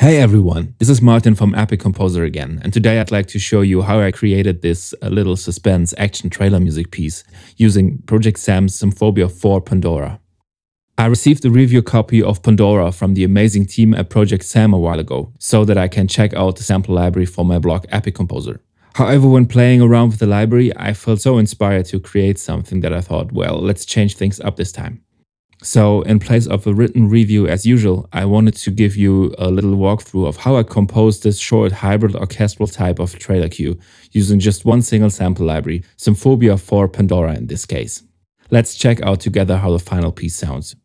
Hey everyone, this is Martin from Epicomposer again, and today I'd like to show you how I created this little suspense action trailer music piece using ProjectSAM's Symphobia for Pandora. I received a review copy of Pandora from the amazing team at ProjectSAM a while ago, so that I can check out the sample library for my blog Epicomposer. However, when playing around with the library, I felt so inspired to create something that I thought, well, let's change things up this time. So in place of a written review as usual, I wanted to give you a little walkthrough of how I composed this short hybrid orchestral type of trailer cue using just one single sample library, Symphobia for Pandora in this case. Let's check out together how the final piece sounds.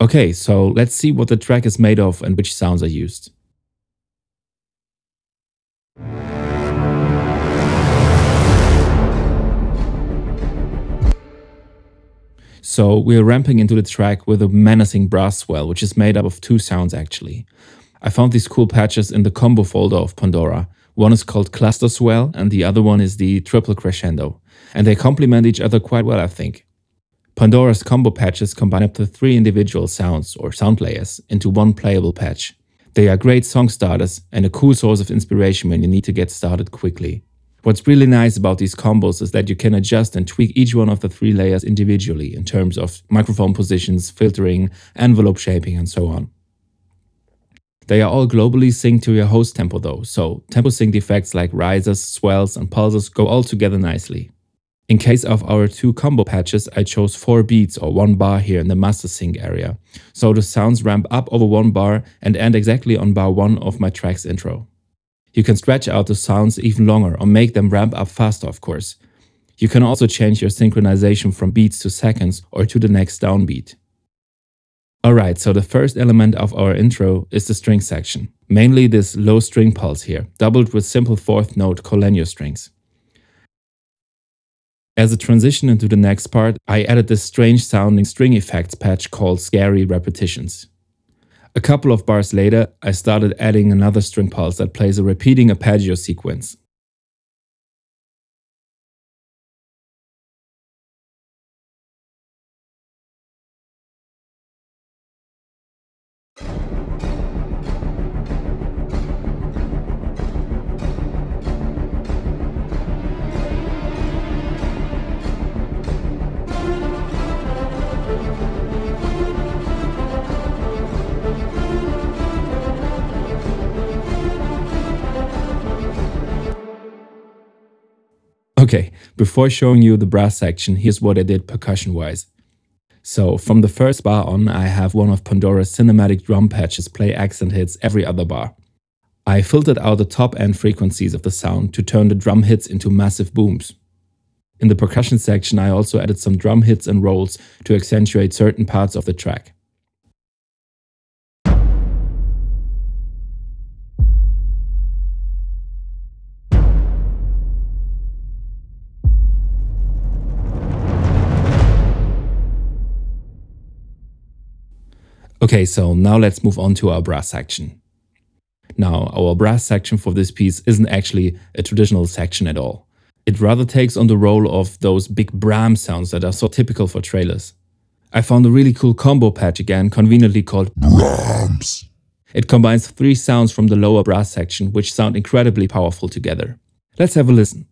Okay, so let's see what the track is made of and which sounds are used. So we're ramping into the track with a menacing brass swell, which is made up of two sounds actually. I found these cool patches in the combo folder of Pandora. One is called Cluster Swell and the other one is the Triple Crescendo. And they complement each other quite well, I think. Pandora's combo patches combine up to 3 individual sounds or sound layers into one playable patch. They are great song starters and a cool source of inspiration when you need to get started quickly. What's really nice about these combos is that you can adjust and tweak each one of the 3 layers individually in terms of microphone positions, filtering, envelope shaping and so on. They are all globally synced to your host tempo though, so tempo synced effects like risers, swells and pulses go all together nicely. In case of our 2 combo patches, I chose 4 beats or 1 bar here in the master sync area, so the sounds ramp up over 1 bar and end exactly on bar 1 of my track's intro. You can stretch out the sounds even longer or make them ramp up faster, of course. You can also change your synchronization from beats to seconds or to the next downbeat. Alright, so the first element of our intro is the string section, mainly this low string pulse here, doubled with simple 4th note collenio strings. As a transition into the next part, I added this strange sounding string effects patch called Scary Repetitions. A couple of bars later, I started adding another string pulse that plays a repeating arpeggio sequence. Okay, before showing you the brass section, here's what I did percussion-wise. So from the first bar on, I have one of Pandora's cinematic drum patches play accent hits every other bar. I filtered out the top end frequencies of the sound to turn the drum hits into massive booms. In the percussion section, I also added some drum hits and rolls to accentuate certain parts of the track. Okay, so now let's move on to our brass section. Now, our brass section for this piece isn't actually a traditional section at all. It rather takes on the role of those big Brahms sounds that are so typical for trailers. I found a really cool combo patch again, conveniently called Brahms. It combines 3 sounds from the lower brass section, which sound incredibly powerful together. Let's have a listen.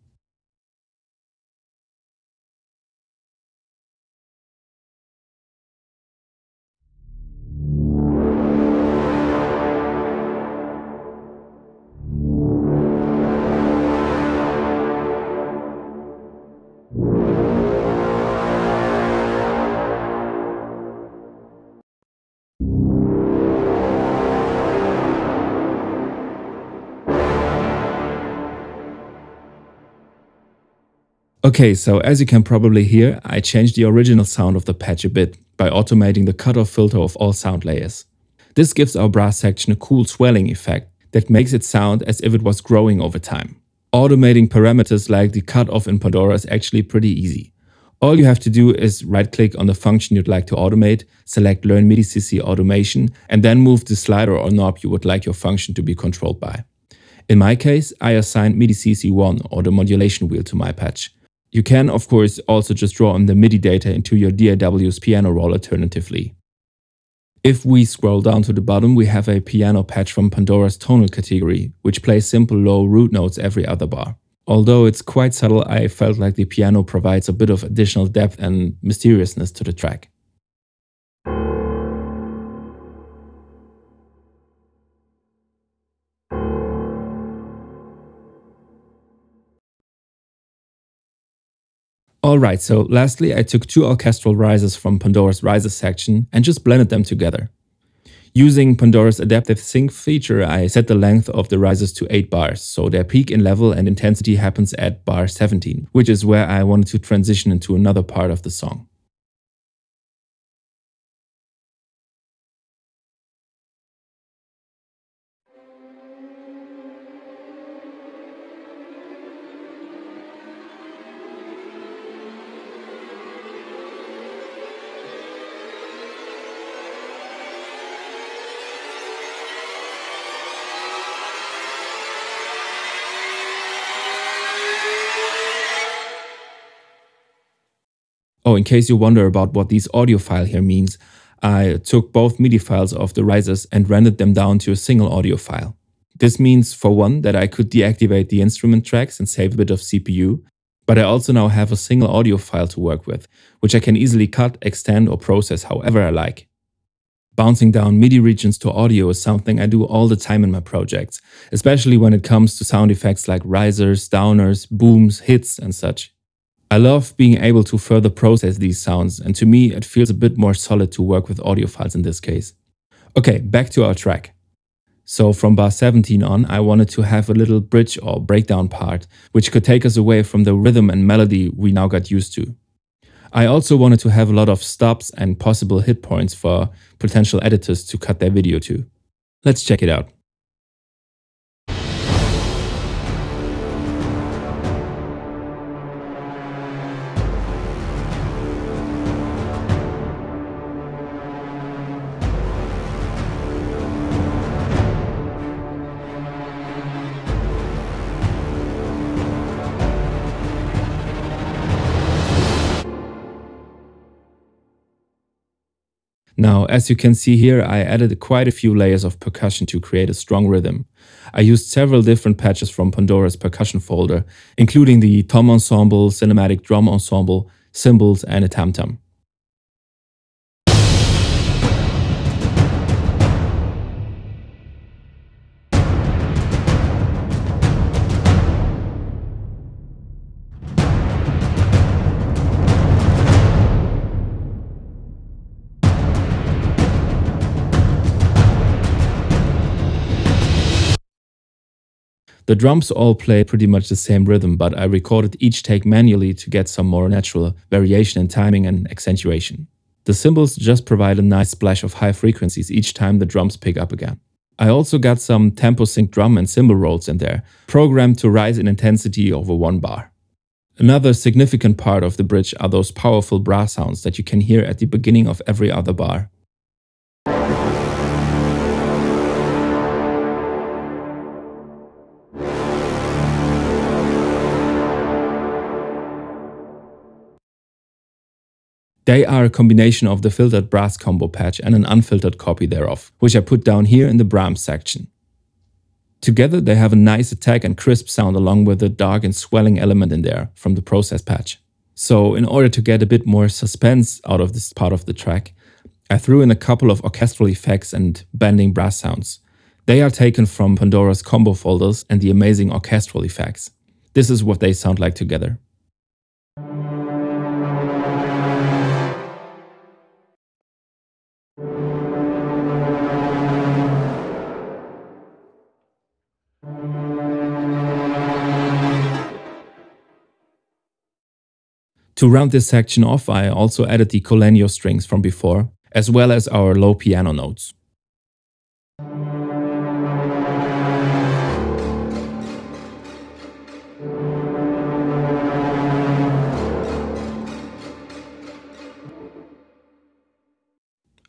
Okay, so as you can probably hear, I changed the original sound of the patch a bit by automating the cutoff filter of all sound layers. This gives our brass section a cool swelling effect that makes it sound as if it was growing over time. Automating parameters like the cutoff in Pandora is actually pretty easy. All you have to do is right-click on the function you'd like to automate, select Learn MIDI-CC Automation, and then move the slider or knob you would like your function to be controlled by. In my case, I assigned MIDI-CC1 or the modulation wheel to my patch. You can, of course, also just draw on the MIDI data into your DAW's piano roll alternatively. If we scroll down to the bottom, we have a piano patch from Pandora's tonal category, which plays simple low root notes every other bar. Although it's quite subtle, I felt like the piano provides a bit of additional depth and mysteriousness to the track. Alright, so lastly I took 2 orchestral risers from Pandora's riser section and just blended them together. Using Pandora's adaptive sync feature, I set the length of the risers to 8 bars, so their peak in level and intensity happens at bar 17, which is where I wanted to transition into another part of the song. Oh, in case you wonder about what this audio file here means, I took both MIDI files of the risers and rendered them down to a single audio file. This means, for one, that I could deactivate the instrument tracks and save a bit of CPU, but I also now have a single audio file to work with, which I can easily cut, extend or process however I like. Bouncing down MIDI regions to audio is something I do all the time in my projects, especially when it comes to sound effects like risers, downers, booms, hits and such. I love being able to further process these sounds, and to me it feels a bit more solid to work with audio files in this case. Okay, back to our track. So from bar 17 on, I wanted to have a little bridge or breakdown part, which could take us away from the rhythm and melody we now got used to. I also wanted to have a lot of stops and possible hit points for potential editors to cut their video to. Let's check it out. Now, as you can see here, I added quite a few layers of percussion to create a strong rhythm. I used several different patches from Pandora's percussion folder, including the tom ensemble, cinematic drum ensemble, cymbals, and a tam-tam. The drums all play pretty much the same rhythm, but I recorded each take manually to get some more natural variation in timing and accentuation. The cymbals just provide a nice splash of high frequencies each time the drums pick up again. I also got some tempo sync drum and cymbal rolls in there, programmed to rise in intensity over 1 bar. Another significant part of the bridge are those powerful brass sounds that you can hear at the beginning of every other bar. They are a combination of the filtered brass combo patch and an unfiltered copy thereof, which I put down here in the Brahms section. Together they have a nice attack and crisp sound along with a dark and swelling element in there from the process patch. So in order to get a bit more suspense out of this part of the track, I threw in a couple of orchestral effects and bending brass sounds. They are taken from Pandora's combo folders and the amazing orchestral effects. This is what they sound like together. To round this section off, I also added the Colenio strings from before, as well as our low piano notes.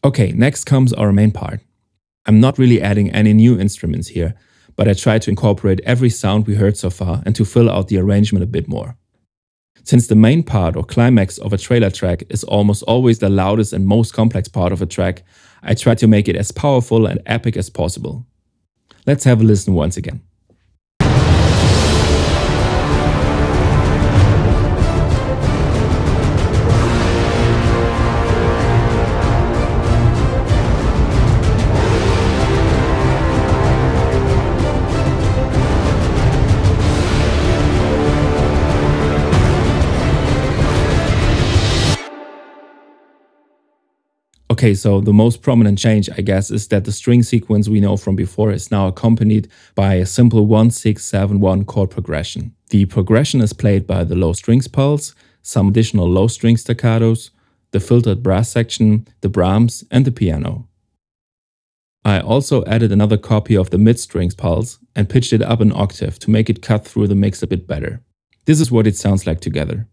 Okay, next comes our main part. I'm not really adding any new instruments here, but I tried to incorporate every sound we heard so far and to fill out the arrangement a bit more. Since the main part or climax of a trailer track is almost always the loudest and most complex part of a track, I tried to make it as powerful and epic as possible. Let's have a listen once again. Okay, so the most prominent change, I guess, is that the string sequence we know from before is now accompanied by a simple 1-6-7-1 chord progression. The progression is played by the low strings pulse, some additional low string staccatos, the filtered brass section, the Brahms, and the piano. I also added another copy of the mid strings pulse and pitched it up an octave to make it cut through the mix a bit better. This is what it sounds like together.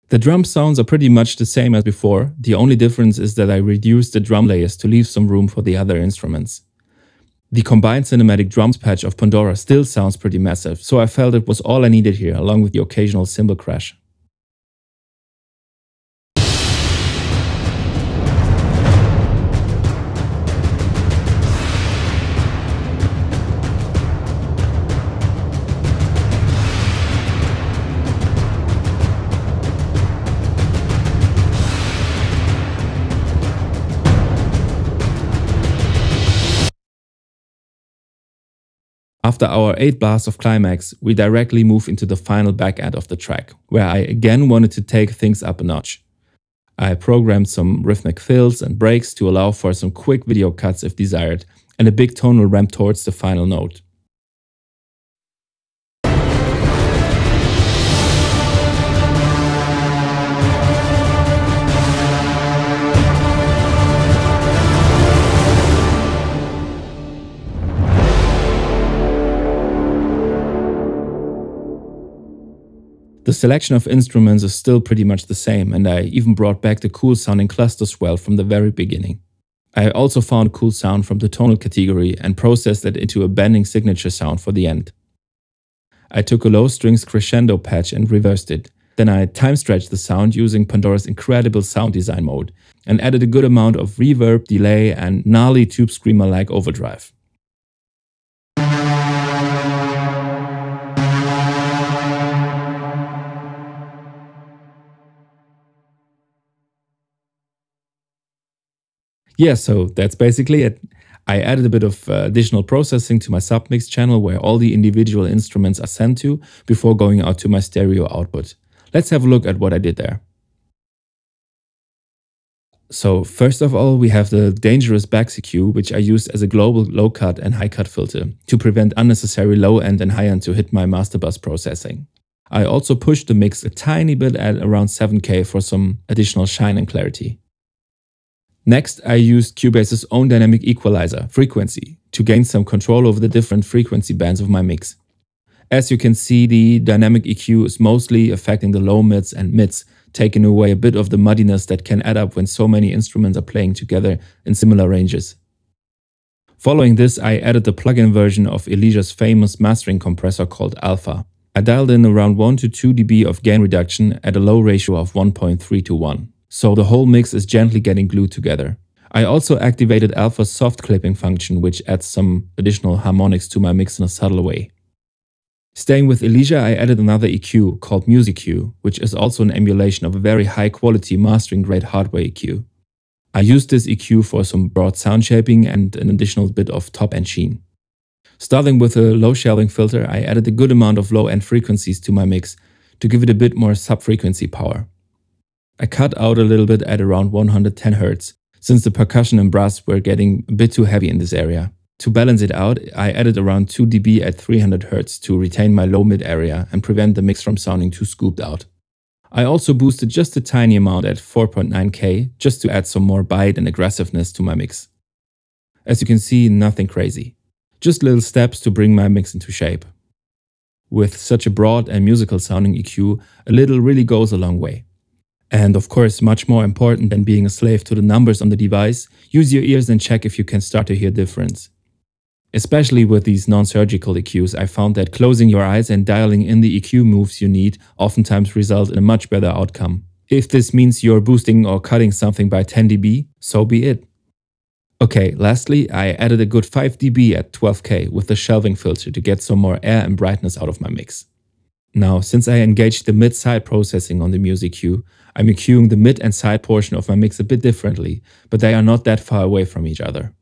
The drum sounds are pretty much the same as before, the only difference is that I reduced the drum layers to leave some room for the other instruments. The combined cinematic drums patch of Pandora still sounds pretty massive, so I felt it was all I needed here, along with the occasional cymbal crash. After our 8 blasts of climax, we directly move into the final back end of the track, where I again wanted to take things up a notch. I programmed some rhythmic fills and breaks to allow for some quick video cuts if desired, and a big tonal ramp towards the final note. The selection of instruments is still pretty much the same, and I even brought back the cool sounding cluster swell from the very beginning. I also found a cool sound from the tonal category and processed it into a bending signature sound for the end. I took a low strings crescendo patch and reversed it. Then I time stretched the sound using Pandora's incredible sound design mode and added a good amount of reverb, delay, and gnarly tube screamer-like overdrive. Yeah, so that's basically it. I added a bit of additional processing to my submix channel where all the individual instruments are sent to before going out to my stereo output. Let's have a look at what I did there. So first of all, we have the dangerous back EQ, which I used as a global low cut and high cut filter to prevent unnecessary low end and high end to hit my master bus processing. I also pushed the mix a tiny bit at around 7K for some additional shine and clarity. Next, I used Cubase's own dynamic equalizer, Frequency, to gain some control over the different frequency bands of my mix. As you can see, the dynamic EQ is mostly affecting the low mids and mids, taking away a bit of the muddiness that can add up when so many instruments are playing together in similar ranges. Following this, I added the plugin version of Elisia's famous mastering compressor called Alpha. I dialed in around 1 to 2 dB of gain reduction at a low ratio of 1.3 to 1. So the whole mix is gently getting glued together. I also activated Alpha's soft clipping function, which adds some additional harmonics to my mix in a subtle way. Staying with Elisia, I added another EQ called Music EQ, which is also an emulation of a very high quality mastering grade hardware EQ. I used this EQ for some broad sound shaping and an additional bit of top-end sheen. Starting with a low shelving filter, I added a good amount of low-end frequencies to my mix to give it a bit more sub-frequency power. I cut out a little bit at around 110 Hz, since the percussion and brass were getting a bit too heavy in this area. To balance it out, I added around 2 dB at 300 Hz to retain my low-mid area and prevent the mix from sounding too scooped out. I also boosted just a tiny amount at 4.9K just to add some more bite and aggressiveness to my mix. As you can see, nothing crazy. Just little steps to bring my mix into shape. With such a broad and musical sounding EQ, a little really goes a long way. And of course, much more important than being a slave to the numbers on the device, use your ears and check if you can start to hear difference. Especially with these non-surgical EQs, I found that closing your eyes and dialing in the EQ moves you need oftentimes result in a much better outcome. If this means you're boosting or cutting something by 10 dB, so be it. Okay, lastly, I added a good 5 dB at 12K with the shelving filter to get some more air and brightness out of my mix. Now, since I engaged the mid-side processing on the Music EQ, I'm EQing the mid and side portion of my mix a bit differently, but they are not that far away from each other.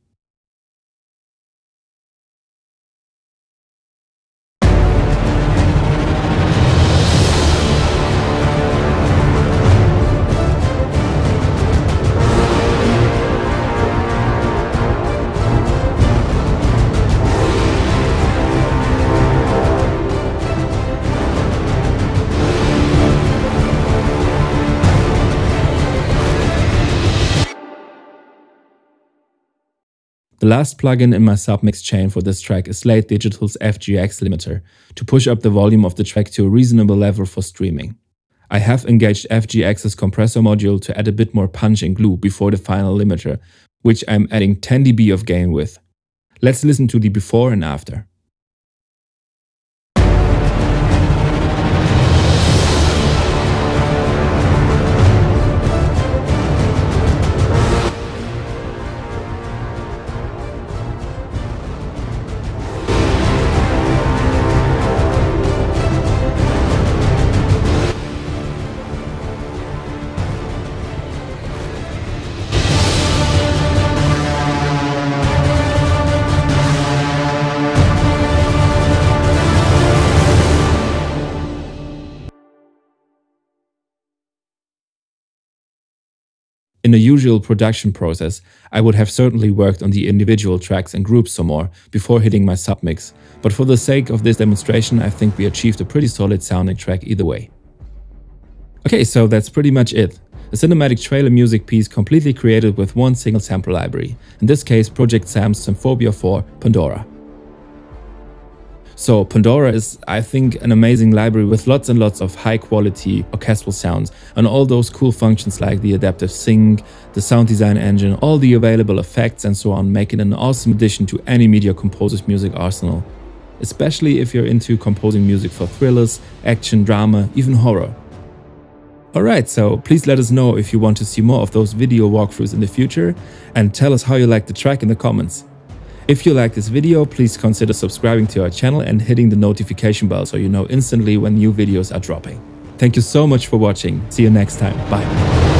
The last plugin in my submix chain for this track is Slate Digital's FGX limiter to push up the volume of the track to a reasonable level for streaming. I have engaged FGX's compressor module to add a bit more punch and glue before the final limiter, which I'm adding 10 dB of gain with. Let's listen to the before and after. In the usual production process, I would have certainly worked on the individual tracks and groups some more before hitting my submix, but for the sake of this demonstration, I think we achieved a pretty solid sounding track either way. Okay, so that's pretty much it. A cinematic trailer music piece completely created with one single sample library, in this case ProjectSAM's Symphobia 4 Pandora. So Pandora is, I think, an amazing library with lots and lots of high quality orchestral sounds and all those cool functions like the adaptive sync, the sound design engine, all the available effects and so on make it an awesome addition to any media composer's music arsenal. Especially if you're into composing music for thrillers, action, drama, even horror. Alright, so please let us know if you want to see more of those video walkthroughs in the future and tell us how you like the track in the comments. If you like this video, please consider subscribing to our channel and hitting the notification bell so you know instantly when new videos are dropping. Thank you so much for watching. See you next time. Bye.